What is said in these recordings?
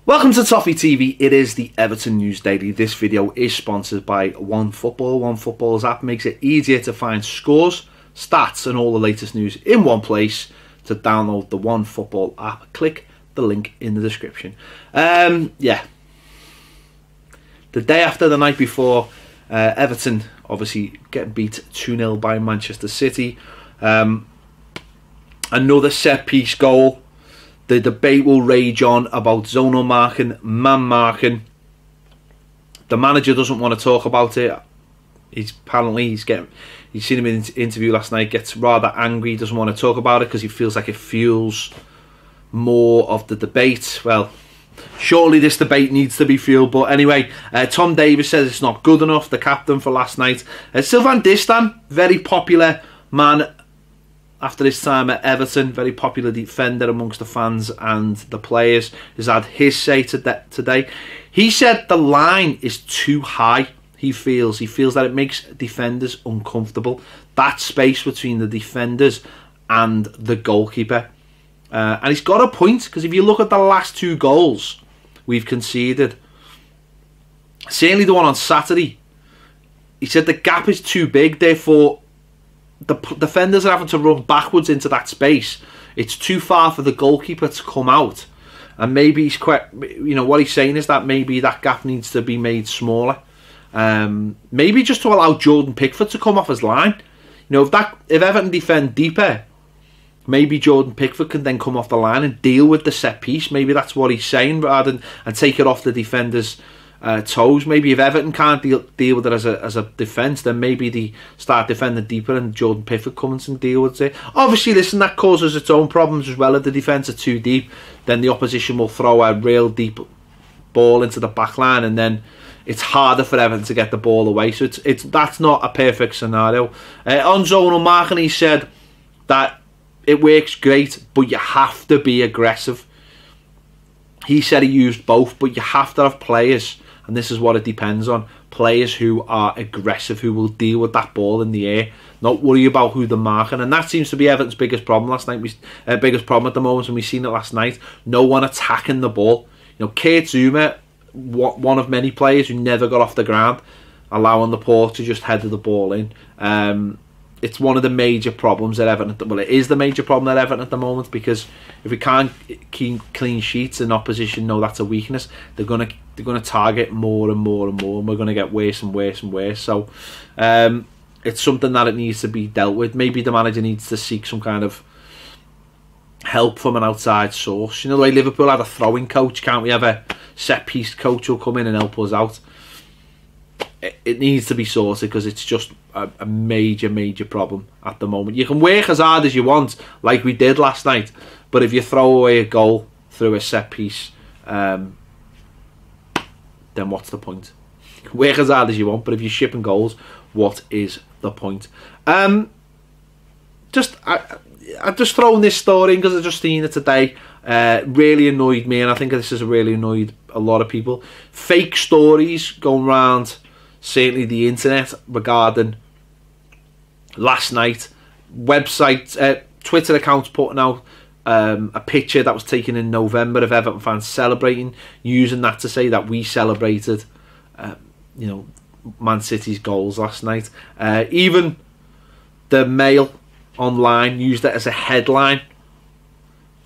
Welcome to Toffee TV. It is the Everton News Daily. This video is sponsored by OneFootball. OneFootball's app makes it easier to find scores, stats and all the latest news in one place. To download the OneFootball app, click the link in the description. Yeah. The day after the night before, Everton obviously getting beat 2-0 by Manchester City. Another set-piece goal. The debate will rage on about zonal marking, man marking. The manager doesn't want to talk about it. He's seen him in an interview last night, gets rather angry. He doesn't want to talk about it because he feels like it fuels more of the debate. Well, surely this debate needs to be fueled. But anyway, Tom Davies says it's not good enough, the captain for last night. Sylvain Distin, very popular man after his time at Everton, very popular defender amongst the fans and the players, has had his say today. He said the line is too high. He feels that it makes defenders uncomfortable. That space between the defenders and the goalkeeper. And he's got a point, because if you look at the last two goals we've conceded, certainly the one on Saturday, he said the gap is too big, therefore the defenders are having to run backwards into that space. It's too far for the goalkeeper to come out. And maybe he's quite, what he's saying is that maybe that gap needs to be made smaller. Maybe just to allow Jordan Pickford to come off his line. If Everton defend deeper, maybe Jordan Pickford can then come off the line and deal with the set piece. Maybe that's what he's saying, rather than and take it off the defender's toes. Maybe if Everton can't deal with it as a defence, then maybe they start defending deeper and Jordan Pickford comes and deal with it. Obviously, listen, that causes its own problems as well. If the defence are too deep, then the opposition will throw a real deep ball into the back line, and then it's harder for Everton to get the ball away. So that's not a perfect scenario. On zonal marking, he said that it works great, but you have to be aggressive. He said he used both, but you have to have players, and this is what it depends on, players who are aggressive, who will deal with that ball in the air, not worry about who they're marking. And that seems to be Everton's biggest problem last night. Biggest problem at the moment, and we've seen it last night. No one attacking the ball. Kurt Zouma, one of many players who never got off the ground, allowing the Port to just header the ball in. It's one of the major problems at Everton. Well, it is the major problem at Everton at the moment, because if we can't keep clean sheets and opposition know that's a weakness, they're gonna target more and more and more, and we're gonna get worse and worse and worse. So it's something that it needs to be dealt with. Maybe the manager needs to seek some kind of help from an outside source. The way Liverpool had a throwing coach, can't we have a set piece coach who'll come in and help us out? It needs to be sorted, because it's just a major problem at the moment. You can work as hard as you want, like we did last night, but if you throw away a goal through a set piece, then what's the point? You can work as hard as you want, but if you're shipping goals, what is the point? I just thrown this story in because I just seen it today. Really annoyed me, and I think this has really annoyed a lot of people. Fake stories going around, certainly the internet, regarding last night. Websites, Twitter accounts putting out a picture that was taken in November of Everton fans celebrating, using that to say that we celebrated Man City's goals last night. Even the Mail online used it as a headline: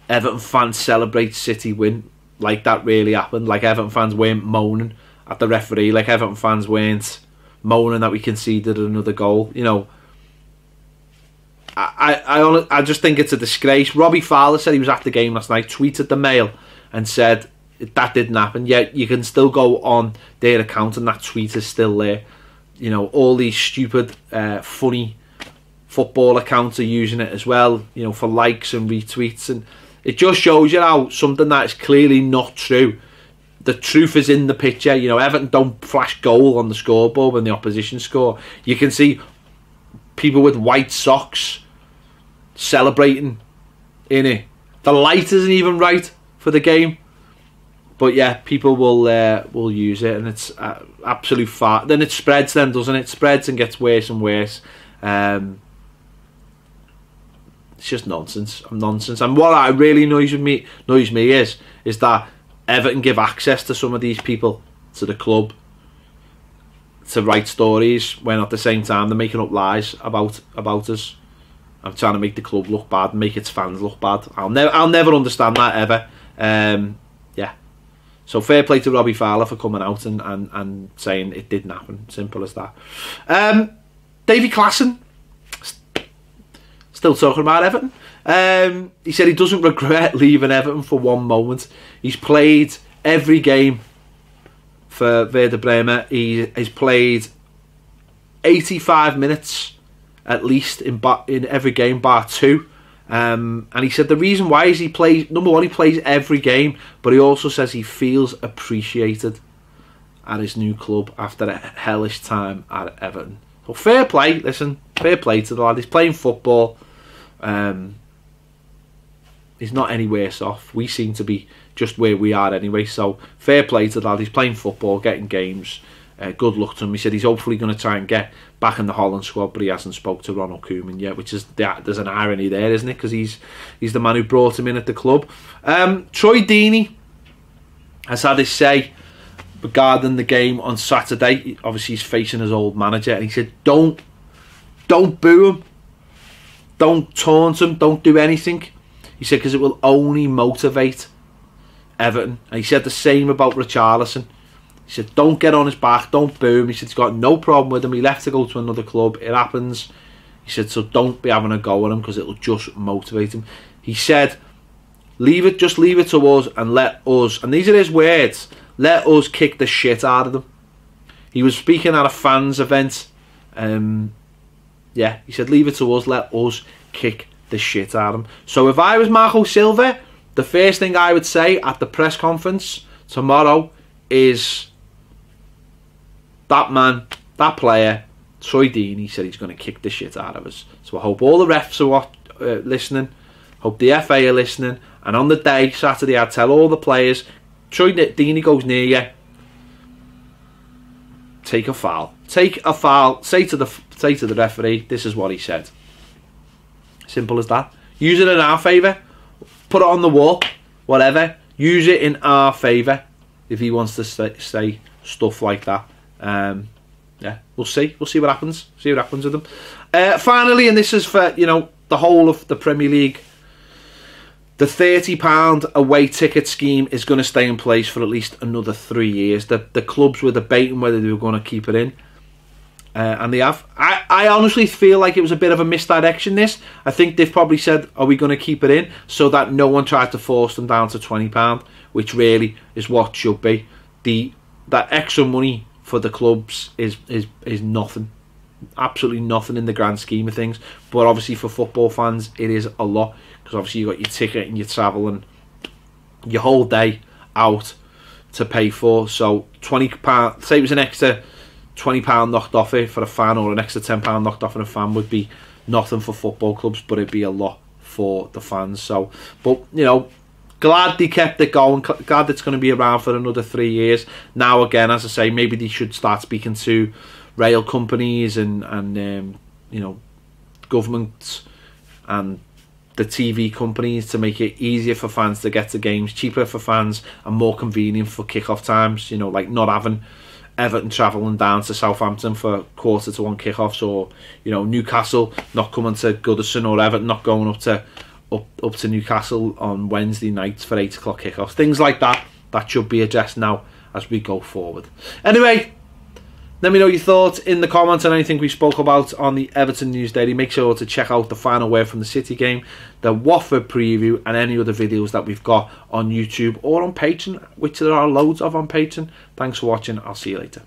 Everton fans celebrate City win. Like that really happened. Like Everton fans weren't moaning at the referee. Like Everton fans weren't moaning that we conceded another goal. I just think it's a disgrace. Robbie Fowler said he was at the game last night, tweeted the Mail and said that didn't happen. Yet you can still go on their account and that tweet is still there. All these stupid, funny football accounts are using it as well, for likes and retweets, and it just shows you how something that is clearly not true. The truth is in the picture. Everton don't flash goal on the scoreboard when the opposition score. You can see people with white socks celebrating in it. The light isn't even right for the game, but yeah, people will use it, and it's absolute fart. Then it spreads, doesn't it? It spreads and gets worse and worse. It's just nonsense. And what really annoys me is that Everton give access to some of these people to the club to write stories when at the same time they're making up lies about us. I'm trying to make the club look bad and make its fans look bad. I'll never understand that ever. Yeah. So fair play to Robbie Fowler for coming out and saying it didn't happen. Simple as that. Davy Klaassen, still talking about Everton. He said he doesn't regret leaving Everton for one moment. He's played every game for Werder Bremen. He has played 85 minutes at least in every game bar 2. And he said the reason why is he plays, number one, he plays every game, but he also says he feels appreciated at his new club after a hellish time at Everton. So fair play, listen, fair play to the lad. He's playing football. He's not any worse off. We seem to be just where we are anyway, so fair play to the lad. He's playing football, getting games. Good luck to him. He said he's hopefully going to try and get back in the Holland squad, but he hasn't spoke to Ronald Koeman yet, which is there's an irony there, isn't it? Because he's the man who brought him in at the club. Troy Deeney has had his say regarding the game on Saturday. Obviously, he's facing his old manager, and he said, "Don't boo him, don't taunt him, don't do anything." He said because it will only motivate Everton. And he said the same about Richarlison. He said, don't get on his back, don't boo him. He said he's got no problem with him. He left to go to another club. It happens. He said, so don't be having a go at him because it'll just motivate him. He said, just leave it to us and let us, and these are his words, let us kick the shit out of them. He was speaking at a fans event. Yeah, he said, leave it to us, let us kick the shit out of them. So if I was Marco Silva, the first thing I would say at the press conference tomorrow is that man, that player, Troy Deeney, said he's going to kick the shit out of us. So I hope all the refs are listening. Hope the FA are listening. And on the day, Saturday, I'd tell all the players, Troy Deeney goes near you, take a foul. Take a foul. Say to the referee, this is what he said. Simple as that. Use it in our favour. Put it on the wall. Whatever. Use it in our favour if he wants to say stuff like that. Yeah, we'll see. We'll see what happens. See what happens with them. Finally, and this is for the whole of the Premier League, the £30 away ticket scheme is going to stay in place for at least another 3 years. The clubs were debating whether they were going to keep it in. And they have. I honestly feel like it was a bit of a misdirection, this. I think they've probably said, are we going to keep it in? So that no one tried to force them down to £20, which really is what should be. That extra money for the clubs is nothing. Absolutely nothing in the grand scheme of things. But obviously for football fans, it is a lot. Because obviously you've got your ticket and your travel and your whole day out to pay for. So £20, say it was an extra £20 knocked off it for a fan, or an extra £10 knocked off on a fan, would be nothing for football clubs, but it'd be a lot for the fans. So, but glad they kept it going. Glad it's going to be around for another 3 years. Now again, as I say, maybe they should start speaking to rail companies and governments and the TV companies to make it easier for fans to get to games, cheaper for fans, and more convenient for kick-off times. Like not having Everton travelling down to Southampton for 1:45 kickoffs, or Newcastle not coming to Goodison, or Everton not going up to Newcastle on Wednesday nights for 8 o'clock kickoffs. Things like that should be addressed now as we go forward. Anyway, let me know your thoughts in the comments on anything we spoke about on the Everton News Daily. Make sure to check out the final word from the City game, the Watford preview, and any other videos that we've got on YouTube or on Patreon, which there are loads of on Patreon. Thanks for watching. I'll see you later.